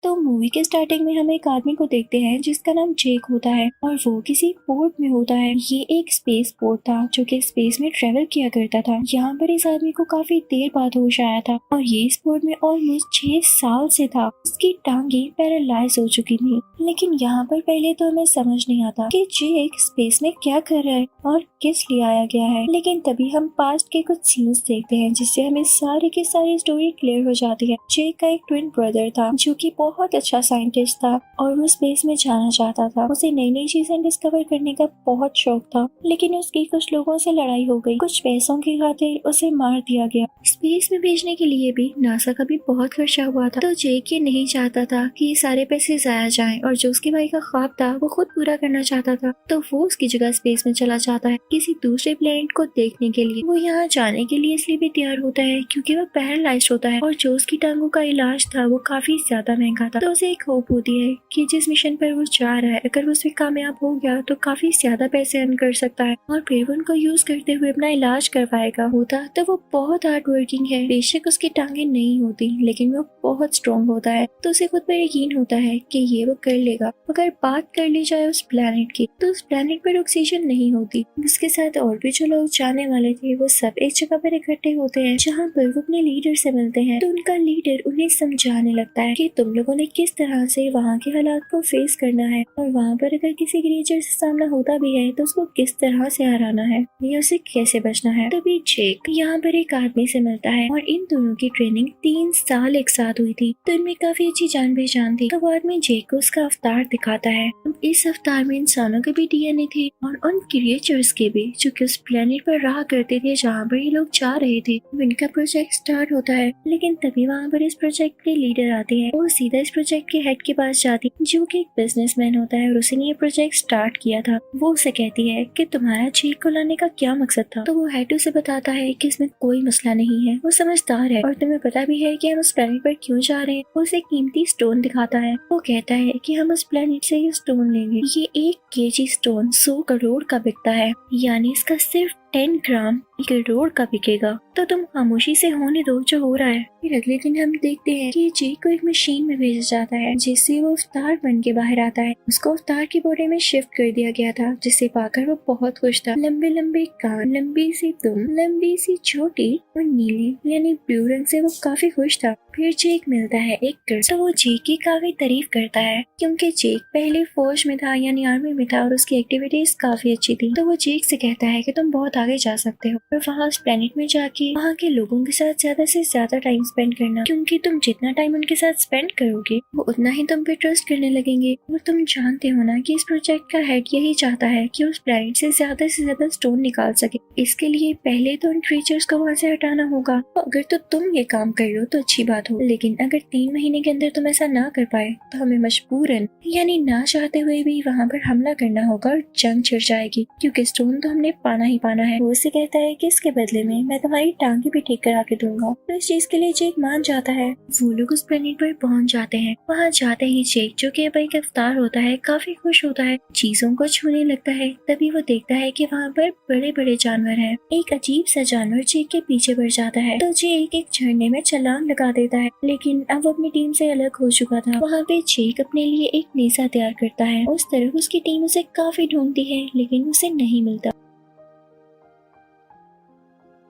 तो मूवी के स्टार्टिंग में हम एक आदमी को देखते हैं जिसका नाम जेक होता है और वो किसी पोर्ट में होता है। ये एक स्पेस पोर्ट था जो कि स्पेस में ट्रेवल किया करता था। यहाँ पर इस आदमी को काफी देर बाद होश आया था और ये इस पोर्ट में ऑलमोस्ट 6 साल से था। उसकी टांगे पैरालाइज हो चुकी थी, लेकिन यहाँ पर पहले तो हमें समझ नहीं आता कि जेक स्पेस में क्या कर रहा है और किस लिए आया गया है। लेकिन तभी हम पास्ट के कुछ सीन्स देखते हैं जिससे हमें सारी की सारी स्टोरी क्लियर हो जाती है। जेक का एक ट्विन ब्रदर था जो कि बहुत अच्छा साइंटिस्ट था और वो स्पेस में जाना चाहता था। उसे नई नई चीजें डिस्कवर करने का बहुत शौक था, लेकिन उसकी कुछ लोगों से लड़ाई हो गई। कुछ पैसों की खातिर उसे मार दिया गया। स्पेस में भेजने के लिए भी नासा का भी बहुत खर्चा हुआ था। तो जेक ये नहीं चाहता था कि ये सारे पैसे जाया जाएं और जो उसके भाई का ख्वाब था वो खुद पूरा करना चाहता था। तो वो उसकी जगह स्पेस में चला जाता है किसी दूसरे प्लेनेट को देखने के लिए। वो यहाँ जाने के लिए इसलिए भी तैयार होता है क्योंकि वो पैरालाइज्ड होता है और जो उसकी टांगों का इलाज था वो काफी ज्यादा महंगा था। तो उसे एक होप होती है कि जिस मिशन पर वो जा रहा है अगर वो उसमें कामयाब हो गया तो काफी ज्यादा पैसे अर्न कर सकता है और फिर वो उनको यूज करते हुए अपना इलाज करवाएगा। होता तो वो बहुत हार्ड वर्किंग है। बेशक उसकी टांगे नहीं होती लेकिन वो बहुत स्ट्रॉन्ग होता है। तो उसे खुद पर यकीन होता है कि ये वो कर लेगा। अगर बात कर ली जाए उस प्लेनेट की तो उस प्लेनेट पर ऑक्सीजन नहीं होती। उसके साथ और भी जो लोग जाने वाले थे वो सब एक जगह पर इकट्ठे होते हैं जहाँ पर वो अपने लीडर से मिलते हैं। तो उनका लीडर उन्हें समझाने लगता है कि तुम लोगों ने किस तरह से वहाँ के हालात को फेस करना है और वहाँ पर अगर किसी क्रिएचर से सामना होता भी है तो उसको किस तरह से हराना है या उसे कैसे बचना है। तभी जेक यहाँ पर एक आदमी से मिलता है और इन दोनों की ट्रेनिंग 3 साल एक साथ हुई थी। तो इनमें काफी अच्छी जान पहचान थी। तो वो आदमी जेक को उसका अवतार दिखाता है। इस अवतार में इंसानों के भी डीएनए थे और उन क्रिएचर्स के भी जो कि उस प्लेनेट पर रहा करते थे जहाँ पर ये लोग जा रहे थे। इनका प्रोजेक्ट स्टार्ट होता है, लेकिन तभी वहाँ पर इस प्रोजेक्ट के लीडर आते हैं। वो सीधा इस प्रोजेक्ट के हेड के पास जाती जो कि एक बिजनेसमैन होता है और उसने ये प्रोजेक्ट स्टार्ट किया था। वो उसे कहती है कि तुम्हारा जेक को लाने का क्या मकसद था। तो वो हेड उसे बताता है कि इसमें कोई मसला नहीं है, वो समझदार है और तुम्हें पता भी है कि हम उस प्लेनेट पर क्यों जा रहे हैं। वो उसे कीमती स्टोन दिखाता है। वो कहता है कि हम उस प्लेनेट से ये स्टोन लेंगे। ये 1 केजी स्टोन 100 करोड़ का बिकता है, यानी इसका सिर्फ 10 ग्राम 1 करोड़ का बिकेगा। तो तुम खामोशी से होने दो जो हो रहा है। फिर अगले दिन हम देखते हैं कि जेक को एक मशीन में भेजा जाता है जिससे वो अवतार बन के बाहर आता है। उसको अवतार की बॉडी में शिफ्ट कर दिया गया था जिसे पाकर वो बहुत खुश था। लंबे लंबे कान, लंबी सी दुम, लंबी सी चोटी और नीले यानी ब्लू रंग से वो काफी खुश था। फिर जेक मिलता है एक कर्ज। तो वो जेक की काफी तारीफ करता है क्योंकि जेक पहले फौज में था यानी आर्मी में था और उसकी एक्टिविटीज काफी अच्छी थी। तो वो जेक से कहता है कि तुम बहुत आगे जा सकते हो और वहाँ उस प्लेनेट में जाके वहाँ के लोगों के साथ ज्यादा से ज्यादा टाइम स्पेंड करना, क्योंकि तुम जितना टाइम उनके साथ स्पेंड करोगे वो उतना ही तुम पे ट्रस्ट करने लगेंगे। और तुम जानते हो ना कि इस प्रोजेक्ट का हेड यही चाहता है कि उस प्लेनेट से ज्यादा स्टोन निकाल सके। इसके लिए पहले तो उन क्रीचर्स को वहाँ से हटाना होगा। तो अगर तो तुम ये काम कर लो तो अच्छी बात हो, लेकिन अगर 3 महीने के अंदर तुम ऐसा ना कर पाए तो हमें मजबूरन यानी ना चाहते हुए भी वहाँ पर हमला करना होगा और जंग छिड़ जाएगी, क्योंकि स्टोन तो हमने पाना ही पाना है। वो उसे कहता है कि इसके बदले में मैं तुम्हारी टांगे भी ठीक करा के दूंगा। तो इस चीज के लिए जेक मान जाता है। वो लोग उस प्लेनेट पर पहुंच जाते हैं। वहाँ जाते ही जेक जो कि अब एक अवतार होता है काफी खुश होता है, चीजों को छूने लगता है। तभी वो देखता है कि वहाँ पर बड़े बड़े जानवर हैं। एक अजीब सा जानवर जेक के पीछे बढ़ जाता है तो जेक एक झरने में छलांग लगा देता है, लेकिन अब वो अपनी टीम से अलग हो चुका था। वहाँ पे जेक अपने लिए एक नेजा तैयार करता है। उस तरफ उसकी टीम उसे काफी ढूंढती है लेकिन उसे नहीं मिलता।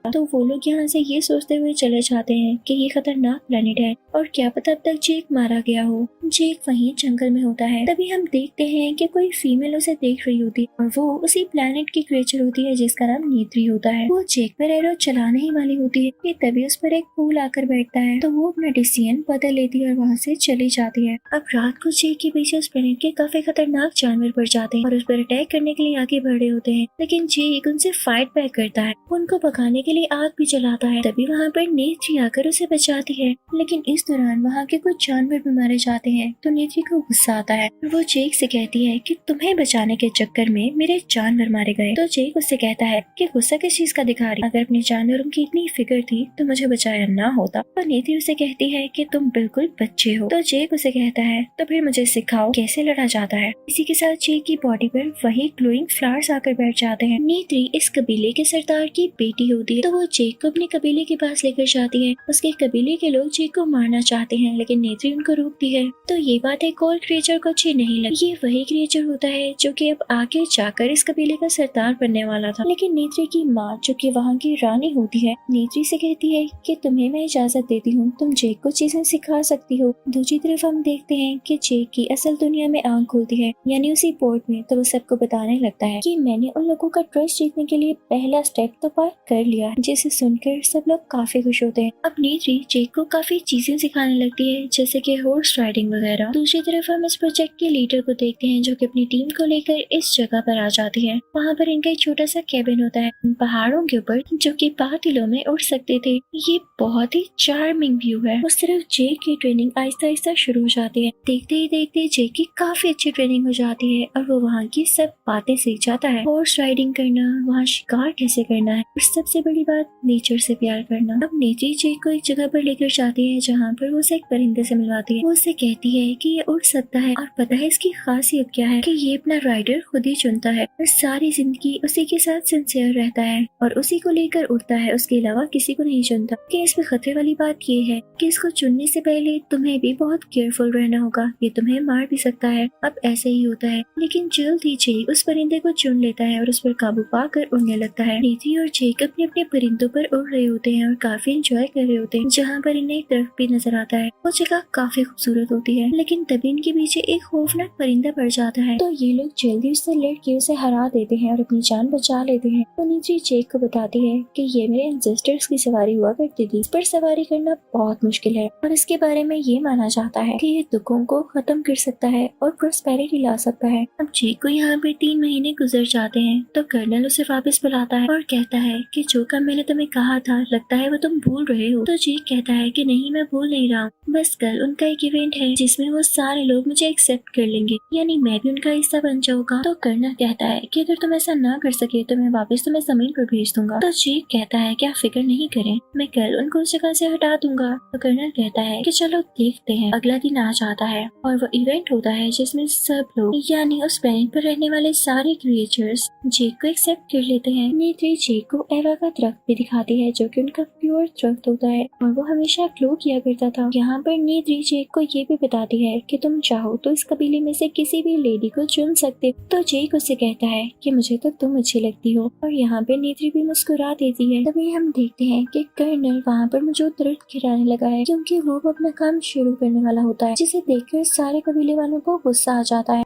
तो वो लोग यहाँ से ये सोचते हुए चले जाते हैं कि ये खतरनाक प्लेनेट है और क्या पता अब तक जेक मारा गया हो। जेक वहीं जंगल में होता है। तभी हम देखते हैं कि कोई फीमेल उसे देख रही होती है और वो उसी प्लेनेट की क्रिएचर होती है जिसका नाम नीत्री होता है। वो जेक पर एरो चलाने ही वाली होती है कि तभी उस पर एक फूल आकर बैठता है। तो वो अपना डिसीजन बदल लेती है और वहाँ से चली जाती है। अब रात को जेक के पीछे उस प्लेनेट के काफी खतरनाक जानवर पड़ जाते हैं और उस पर अटैक करने के लिए आगे बढ़ रहे होते हैं, लेकिन जेक उनसे फाइट बैक करता है। उनको भगाने के लिए आग भी जलाता है। तभी वहाँ पर नेत्री आकर उसे बचाती है, लेकिन इस दौरान वहाँ के कुछ जानवर भी मारे जाते हैं। तो नेत्री को गुस्सा आता है। वो जेक से कहती है कि तुम्हें बचाने के चक्कर में मेरे जानवर मारे गए। तो जेक उससे कहता है कि गुस्सा किस चीज का दिखा रही, अगर अपने जानवरों की इतनी फिक्र थी तो मुझे बचाया ना होता। तो नेत्री उसे कहती है कि तुम बिल्कुल बच्चे हो। तो जेक उसे कहता है तो फिर मुझे सिखाओ कैसे लड़ा जाता है। इसी के साथ जेक की बॉडी पर वही ग्लोइंग फ्लावर्स आकर बैठ जाते हैं। नेत्री इस कबीले के सरदार की बेटी होती तो वो जेक को अपने कबीले के पास लेकर जाती है। उसके कबीले के लोग जेक को मारना चाहते हैं लेकिन नेत्री उनको रोकती है। तो ये बात एक और क्रिएचर को अच्छी नहीं लगी। ये वही क्रिएचर होता है जो कि अब आगे जाकर इस कबीले का सरदार बनने वाला था। लेकिन नेत्री की माँ जो कि वहाँ की रानी होती है, नेत्री से कहती है कि तुम्हें मैं इजाजत देती हूँ, तुम जेक को चीजें सिखा सकती हो। दूसरी तरफ हम देखते हैं कि जेक की असल दुनिया में आंख खुलती है, यानी उसी पोर्ट में। तो वो सबको बताने लगता है कि मैंने उन लोगों का ट्रस्ट जीतने के लिए पहला स्टेप तो पार कर लिया, जिसे सुनकर सब लोग काफी खुश होते हैं। अब नेत्री जेक को काफी चीजें सिखाने लगती है, जैसे कि हॉर्स राइडिंग वगैरह। दूसरी तरफ हम इस प्रोजेक्ट के लीडर को देखते हैं जो कि अपनी टीम को लेकर इस जगह पर आ जाती है। वहाँ पर इनका एक छोटा सा कैबिन होता है पहाड़ों के ऊपर, जो कि बादलों में उड़ सकते थे। ये बहुत ही चार्मिंग व्यू है। उस तरफ जेक की ट्रेनिंग आहिस्ता आहिस्ता शुरू हो जाती है। देखते ही देखते जेक की काफी अच्छी ट्रेनिंग हो जाती है और वो वहाँ की सब बातें सीख जाता है। हॉर्स राइडिंग करना, वहाँ शिकार कैसे करना है, और सबसे बड़ी बात नेचर से प्यार करना। अब नेत्री जेक को एक जगह पर लेकर जाती है जहाँ पर वो उसे एक परिंदे से मिलवाती है। वो उससे कहती है कि ये उड़ सकता है और पता है इसकी खासियत क्या है, कि ये अपना राइडर खुद ही चुनता है और सारी जिंदगी उसी के साथ सिंसियर रहता है और उसी को लेकर उड़ता है, उसके अलावा किसी को नहीं चुनता। कि इसमें खतरे वाली बात ये है कि इसको चुनने से पहले तुम्हें भी बहुत केयरफुल रहना होगा, ये तुम्हें मार भी सकता है। अब ऐसे ही होता है, लेकिन जल्द ही जेक उस परिंदे को चुन लेता है और उस पर काबू पाकर उड़ने लगता है। नेत्री और जेक अपने अपने परिंदों पर उड़ रहे होते हैं और काफी एंजॉय कर रहे होते हैं। जहाँ पर इन्हें एक दरख्त भी नजर आता है। वो जगह काफी खूबसूरत होती है, लेकिन तभी इनके पीछे एक खौफनाक परिंदा पड़ जाता है। तो ये लोग जल्दी उससे लड़के उसे हरा देते हैं और अपनी जान बचा लेते हैं। तो नेत्री जेक को बताती है कि ये मेरे एंसेस्टर्स की सवारी हुआ करती थी, इस पर सवारी करना बहुत मुश्किल है और इसके बारे में ये माना जाता है कि ये दुखों को खत्म कर सकता है और प्रोस्पेरिटी ला सकता है। अब जेक को यहाँ पर 3 महीने गुजर जाते हैं तो कर्नल उसे वापस बुलाता है और कहता है कि जो काम मैंने तुम्हें कहा था लगता है वो तुम भूल रहे हो। तो जेक कहता है कि नहीं, मैं भूल नहीं रहा हूँ, बस कल उनका एक इवेंट है जिसमें वो सारे लोग मुझे एक्सेप्ट कर लेंगे, यानी मैं भी उनका हिस्सा बन जाऊंगा। तो कर्नल कहता है कि अगर तुम ऐसा ना कर सके तो मैं वापस तुम्हें जमीन पर भेज दूंगा। तो जेक कहता है कि आप फिक्र नहीं करें, मैं कल उनको उस जगह से हटा दूंगा। तो कर्नल कहता है कि चलो देखते हैं। अगला दिन आ जाता है और वो इवेंट होता है जिसमें सब लोग, यानी उस प्लेनेट पर रहने वाले सारे क्रिएचर्स जेक को एक्सेप्ट कर लेते हैं। नेत्री जेक को एवा का दरख्त भी दिखाती है जो कि उनका प्योर दरख्त होता है और वो हमेशा ग्लो किया करता था। यहाँ पर नेत्री जेक को ये भी बताती है कि तुम चाहो तो इस कबीले में से किसी भी लेडी को चुन सकते। तो जेक उससे कहता है कि मुझे तो तुम अच्छी लगती हो और यहाँ पे नेत्री भी मुस्कुरा देती है। तभी हम देखते हैं कि कर्नल वहाँ पर मौजूद दरख्त गिराने लगा है क्योंकि वो अपना काम शुरू करने वाला होता है, जिसे देखकर सारे कबीले वालों को गुस्सा आ जाता है।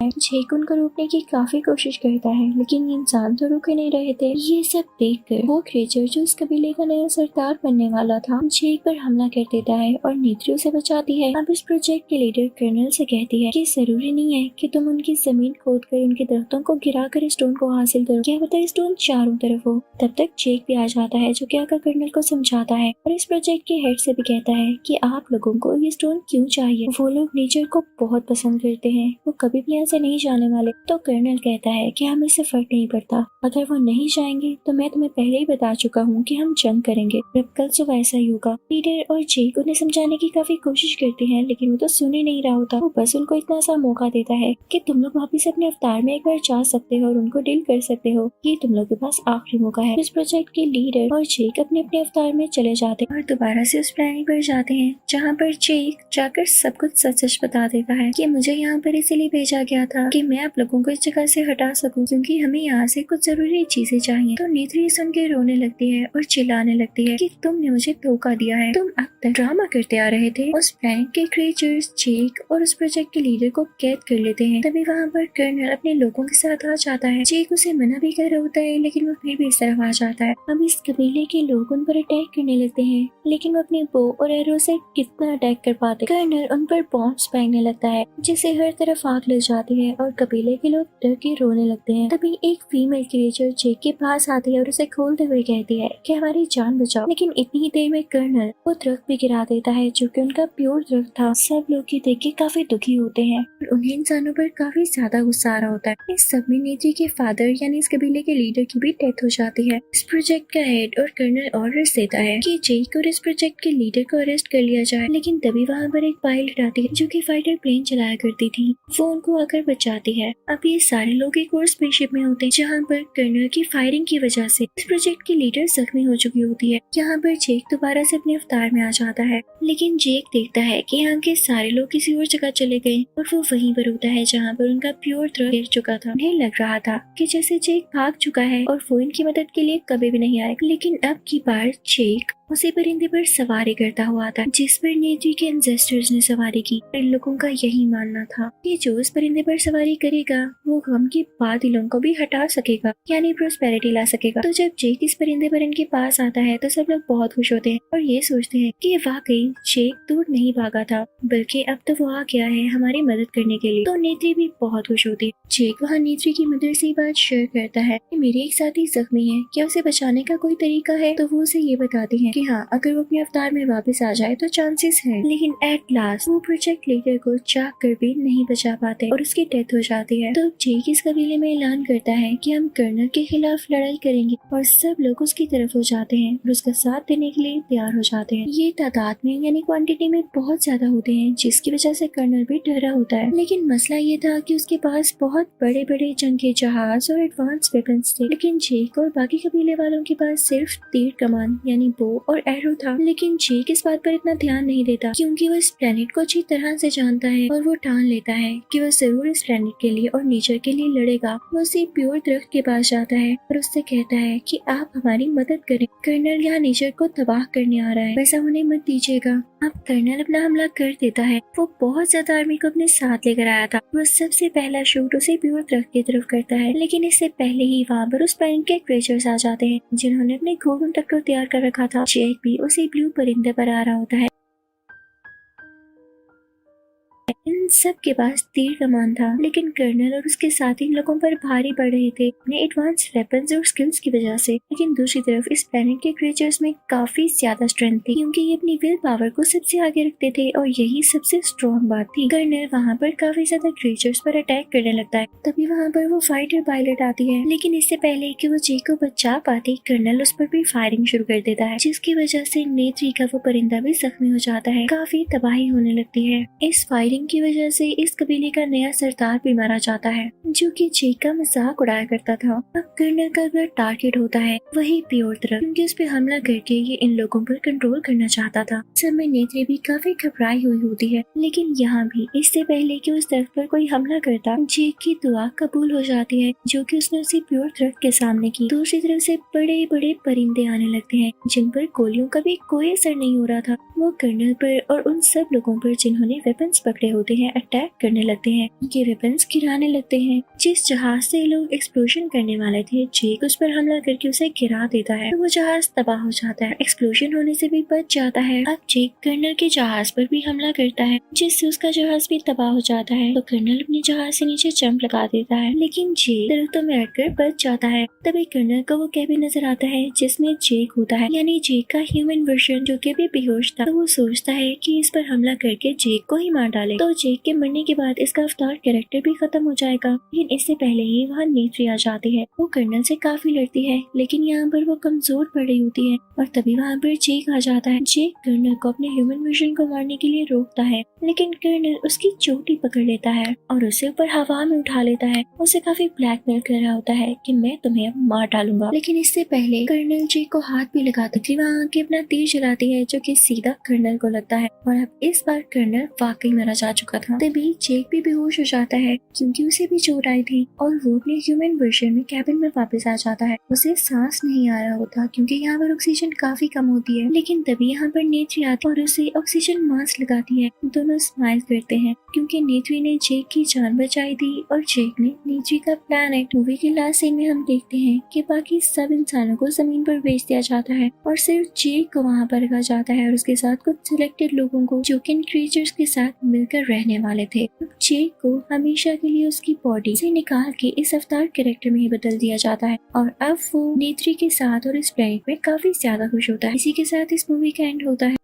जेक उनको रोकने की काफी कोशिश करता है लेकिन इंसान तो रुके नहीं रहे थे। ये सब देखकर वो क्रिएचर जो इस कबीले का नया सरदार बनने वाला था जेक पर हमला कर देता है और नेत्री उसे बचाती है। अब इस प्रोजेक्ट के लीडर कर्नल से कहती है कि जरूरी नहीं है कि तुम उनकी जमीन खोद कर उनके दरख्तों को गिरा कर स्टोन को हासिल करो, क्या पता स्टोन चारों तरफ हो। तब तक जेक भी आ जाता है जो कि आकर कर्नल को समझाता है और इस प्रोजेक्ट के हेड से भी कहता है कि आप लोगों को ये स्टोन क्यों चाहिए। वो लोग नेचर को बहुत पसंद करते हैं, वो कभी भी यहाँ से नहीं जाने वाले। तो कर्नल कहता है कि हमें इससे फर्क नहीं पड़ता, अगर वो नहीं जाएंगे तो मैं तुम्हें पहले ही बता चुका हूँ कि हम जंग करेंगे। अब कल सुबह ऐसा ही होगा। लीडर और जेक उन्हें समझाने की काफी कोशिश करते हैं लेकिन वो तो सुन ही नहीं रहा होता। वो बस उनको इतना सा मौका देता है कि तुम लोग वापिस अपने अवतार में एक बार जा सकते हो और उनको डील कर सकते हो, ये तुम लोग के पास आखिरी मौका है। इस प्रोजेक्ट के लीडर और जेक अपने अपने अवतार में चले जाते हैं और दोबारा से उस प्लानिंग पर जाते हैं जहाँ पर जेक जाकर सब कुछ सच सच बता देता है कि मुझे यहाँ पर इसीलिए भेजा गया था कि मैं आप लोगों को इस जगह से हटा सकूं क्योंकि हमें यहाँ से कुछ जरूरी चीजें चाहिए। तो नेत्री सुन के रोने लगती है और चिल्लाने लगती है कि तुमने मुझे धोखा दिया है, तुम अब तक ड्रामा करते आ रहे थे। उस प्लानेट के क्रिएचर्स जेक और उस प्रोजेक्ट के लीडर को कैद कर लेते हैं। तभी वहाँ पर कर्नल अपने लोगों के साथ आ जाता है। जेक उसे मना भी कर रहा होता है लेकिन वो फिर भी इस तरफ आ जाता है। अब इस कबीले के लोग उन पर अटैक करने लगते हैं लेकिन वो अपने बो और एरो से कितना अटैक कर पाते। कर्नल उन पर बॉम्ब्स फेंकने लगता है जिससे हर तरफ आग लग जाती है और कबीले के लोग डर के रोने लगते हैं। तभी एक फीमेल क्रिएचर जेक के पास आती है और उसे खोलते हुए कहती है कि हमारी जान बचाओ। लेकिन इतनी ही देर में कर्नल वो दरख्त भी गिरा देता है जो कि उनका प्योर दरख्त था। सब लोग ये देख के काफी दुखी होते हैं और उन्हें इंसानों पर काफी ज्यादा गुस्सा आ रहा होता है। इस सब में नेत्री के फादर यानी इस कबीले के लीडर की भी डेथ हो जाती है। इस प्रोजेक्ट का हेड और कर्नल ऑर्डर्स देता है कि जेक और इस प्रोजेक्ट के लीडर को अरेस्ट कर लिया जाए। लेकिन तभी वहाँ पर एक पायलट आती है जो कि फाइटर प्लेन चलाया करती थी। वो उनको आकर बच जाती है। अब ये सारे लोग एक और स्पेसशिप में होते हैं जहाँ पर कर्नल की फायरिंग की वजह से इस प्रोजेक्ट की लीडर जख्मी हो चुकी होती है। यहाँ पर जेक दोबारा से अपने अवतार में आ जाता है, लेकिन जेक देखता है कि यहाँ के सारे लोग किसी और जगह चले गए और वो वहीं पर होता है जहाँ पर उनका प्योर थ्रस्ट गिर चुका था। उन्हें लग रहा था कि जैसे जेक भाग चुका है और वो इनकी मदद के लिए कभी भी नहीं आएगा, लेकिन अब की बार जेक उसी परिंदे पर सवारी करता हुआ था जिस पर नेत्री के एंसेस्टर्स ने सवारी की। इन लोगों का यही मानना था कि जो इस परिंदे पर सवारी करेगा वो गम के बादलों को भी हटा सकेगा, यानी प्रोस्पेरिटी ला सकेगा। तो जब जेक इस परिंदे पर इनके पास आता है तो सब लोग बहुत खुश होते हैं और ये सोचते हैं कि वाकई जेक दूर नहीं भागा था, बल्कि अब तो वो आ गया है हमारी मदद करने के लिए। तो नेत्री भी बहुत खुश होती है। जेक वहाँ नेत्री की मदर से बात शेयर करता है कि मेरी एक साथी जख्मी है, क्या उसे बचाने का कोई तरीका है? तो वो उसे ये बताती है कि हाँ, अगर वो अपने अवतार में वापस आ जाए तो चांसेस हैं, लेकिन एट लास्ट वो प्रोजेक्ट लीडर को चाह कर भी नहीं बचा पाते और उसकी डेथ हो जाती है। तो जेक इस कबीले में ऐलान करता है कि हम कर्नल के खिलाफ लड़ाई करेंगे और सब लोग उसकी तरफ हो जाते हैं और उसका साथ देने के लिए तैयार हो जाते हैं। ये तादाद में यानी क्वांटिटी में बहुत ज्यादा होते हैं, जिसकी वजह से कर्नल भी डरा होता है। लेकिन मसला ये था कि उसके पास बहुत बड़े बड़े जंग के जहाज और एडवांस वेपन्स थे, लेकिन जेक और बाकी कबीले वालों के पास सिर्फ तीर कमान यानी बो और एरो था। लेकिन जेक इस बात पर इतना ध्यान नहीं देता क्योंकि वो इस प्लेनेट को अच्छी तरह से जानता है और वो ठान लेता है कि वो जरूर इस प्लेनेट के लिए और नेचर के लिए लड़ेगा। वो उसी प्योर दरख्त के पास जाता है और उससे कहता है कि आप हमारी मदद करें, कर्नल यहाँ नेचर को तबाह करने आ रहा है, वैसा होने मत दीजिएगा। अब कर्नल अपना हमला कर देता है। वो बहुत ज्यादा आर्मी को अपने साथ लेकर आया था। वो सबसे पहला शूट उसे प्योर दरख्त की तरफ करता है, लेकिन इससे पहले ही वहाँ पर उस प्लेनेट के क्रिएचर्स आ जाते हैं जिन्होंने अपने घोड़ों तक को तैयार कर रखा था। जेक भी उसी ब्लू परिंदे पर आ रहा होता है। इन सब के पास तीर कमान था, लेकिन कर्नल और उसके साथी इन लोगों पर भारी पड़ रहे थे अपने एडवांस वेपन्स और स्किल्स की वजह से। लेकिन दूसरी तरफ इस प्लेनेट के क्रिएचर्स में काफी ज्यादा स्ट्रेंथ थी क्योंकि ये अपनी विल पावर को सबसे आगे रखते थे और यही सबसे स्ट्रॉन्ग बात थी। कर्नल वहाँ पर काफी ज्यादा क्रिएचर्स पर अटैक करने लगता है। तभी वहाँ पर वो फाइटर पायलट आती है, लेकिन इससे पहले कि वो जेक को बचा पाती कर्नल उस पर भी फायरिंग शुरू कर देता है, जिसकी वजह से नेत्री का वो परिंदा भी जख्मी हो जाता है। काफी तबाही होने लगती है। इस फायरिंग की वजह से इस कबीले का नया सरदार भी मारा जाता है जो कि जेक का मजाक उड़ाया करता था। अब कर्नल का अगर टारगेट होता है वही प्योर तरफ, क्योंकि उस पर हमला करके ये इन लोगों पर कंट्रोल करना चाहता था। समय नेत्री भी काफी घबराई हुई होती है, लेकिन यहाँ भी इससे पहले कि उस तरफ पर कोई हमला करता जेक की दुआ कबूल हो जाती है जो कि उसने उसी प्योर तरफ के सामने की। दूसरी तरफ से बड़े बड़े परिंदे आने लगते हैं जिन पर गोलियों का भी कोई असर नहीं हो रहा था। वो कर्नल पर और उन सब लोगों पर जिन्होंने वेपन्स पकड़े होते हैं अटैक करने लगते हैं। ये वेपन्स गिराने लगते हैं। जिस जहाज से लोग एक्सप्लोजन करने वाले थे जेक उस पर हमला करके उसे गिरा देता है, तो वो जहाज तबाह हो जाता है। एक्सप्लोजन होने से भी बच जाता है। अब जेक कर्नल के जहाज पर भी हमला करता है जिससे उसका जहाज भी तबाह हो जाता है। तो कर्नल अपने जहाज से नीचे जंप लगा देता है, लेकिन जेक दरख्तों में अटकर बच जाता है। तभी कर्नल को वो कैबिन नजर आता है जिसमें जेक होता है, यानी जेक का ह्यूमन वर्जन जो कि अभी बेहोश था। तो वो सोचता है कि इस पर हमला करके जेक को ही मार डाले, तो जेक के मरने के बाद इसका अवतार कैरेक्टर भी खत्म हो जाएगा। लेकिन इससे पहले ही वहाँ नेत्री आ जाती है। वो कर्नल से काफी लड़ती है, लेकिन यहाँ पर वो कमजोर पड़ रही होती है और तभी वहाँ पर जेक आ जाता है। जेक कर्नल को अपने ह्यूमन वर्जन को मारने के लिए रोकता है, लेकिन कर्नल उसकी चोटी पकड़ लेता है और उसे ऊपर हवा में उठा लेता है। उसे काफी ब्लैकमेल कर रहा होता है कि मैं तुम्हें अब मार डालूंगा। लेकिन इससे पहले कर्नल जेक को हाथ भी लगाती थी, वहाँ आके अपना तीर चलाती है जो कि सीधा कर्नल को लगता है और अब इस बार कर्नल वाकई मारा जा चुका था। तभी जेक भी बेहोश हो जाता है क्योंकि उसे भी चोट आई थी और वो अपने ह्यूमन वर्जन में कैबिन में वापस आ जाता है। उसे सांस नहीं आ रहा होता क्योंकि यहाँ पर ऑक्सीजन काफी कम होती है। लेकिन तभी यहाँ पर नेत्री आती है और उसे ऑक्सीजन मास्क लगाती है। दोनों स्माइल करते हैं क्योंकि नेत्री ने जेक की जान बचाई थी और जेक ने नेत्री का प्लैनेट। मूवी के लास्ट सीन में हम देखते हैं कि बाकी सब इंसानों को जमीन पर भेज दिया जाता है और सिर्फ जेक को वहाँ पर रखा जाता है और उसके साथ कुछ सिलेक्टेड लोगों को जो कि इन क्रिएचर्स के साथ मिलकर रहने वाले थे। जेक को हमेशा के लिए उसकी बॉडी से निकाल के इस अवतार कैरेक्टर में ही बदल दिया जाता है और अब वो नेत्री के साथ और इस प्लेनेट में काफी ज्यादा खुश होता है। इसी के साथ इस मूवी का एंड होता है।